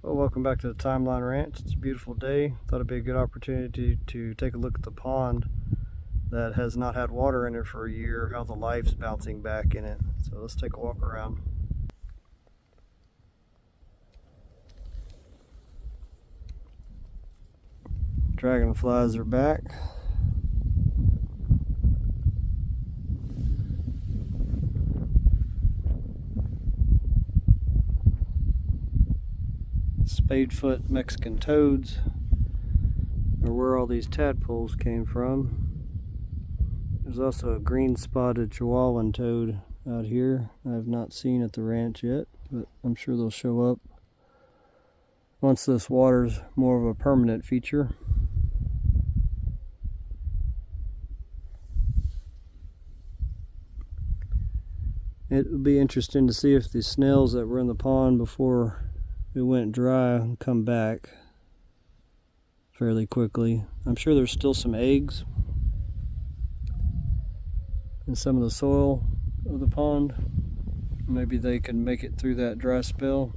Well, welcome back to the Timeline Ranch. It's a beautiful day. Thought it'd be a good opportunity to take a look at the pond that has not had water in it for a year, how the life's bouncing back in it. So let's take a walk around. Dragonflies are back. Spadefoot Mexican toads are where all these tadpoles came from. There's also a green spotted Chihuahuan toad out here I have not seen at the ranch yet, but I'm sure they'll show up once this water's more of a permanent feature. It would be interesting to see if the snails that were in the pond before it went dry come back fairly quickly. I'm sure there's still some eggs in some of the soil of the pond. Maybe they can make it through that dry spell.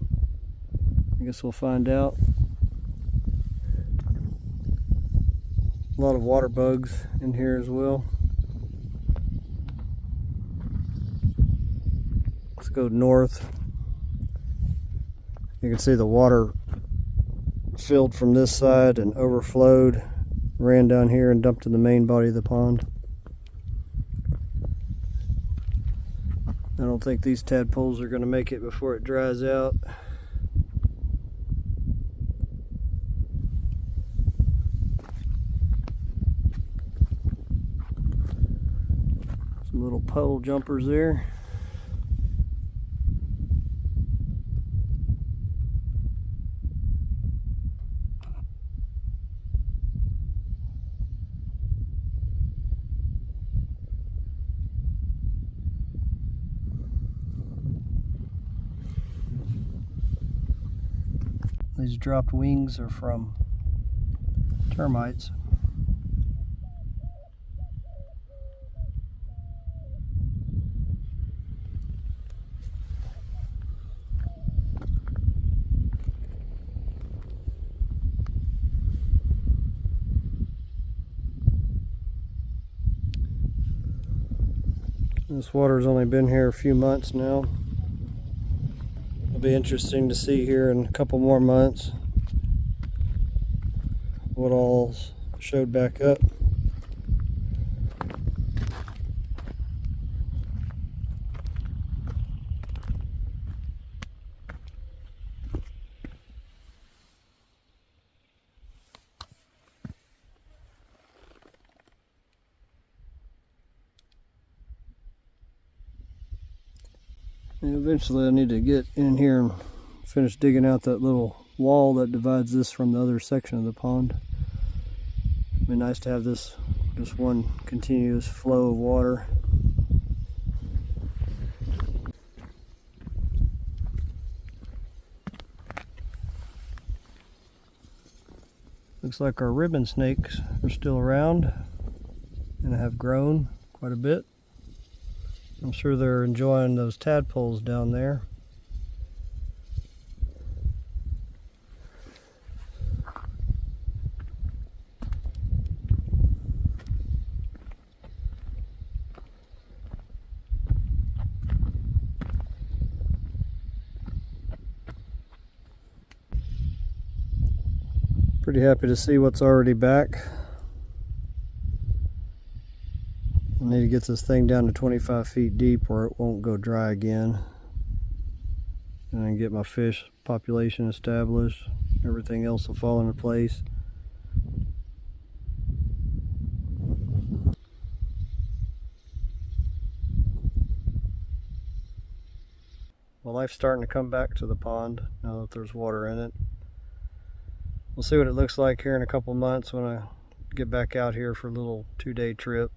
I guess we'll find out. A lot of water bugs in here as well. Let's go north. You can see the water filled from this side and overflowed, ran down here and dumped in the main body of the pond. I don't think these tadpoles are going to make it before it dries out. Some little puddle jumpers there. These dropped wings are from termites. This water's only been here a few months now. It'll be interesting to see here in a couple more months what all showed back up. And eventually I need to get in here and finish digging out that little wall that divides this from the other section of the pond. It'd be nice to have this just one continuous flow of water. Looks like our ribbon snakes are still around and have grown quite a bit. I'm sure they're enjoying those tadpoles down there. Pretty happy to see what's already back. I need to get this thing down to 25 feet deep where it won't go dry again. And then get my fish population established. Everything else will fall into place. Well, life's starting to come back to the pond now that there's water in it. We'll see what it looks like here in a couple months when I get back out here for a little 2-day trip.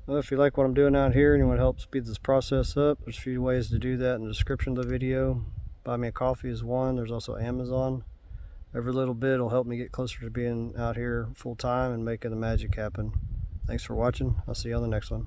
Well, if you like what I'm doing out here and you want to help speed this process up, there's a few ways to do that in the description of the video. Buy me a coffee is one. There's also Amazon. Every little bit will help me get closer to being out here full time and making the magic happen. Thanks for watching. I'll see you on the next one.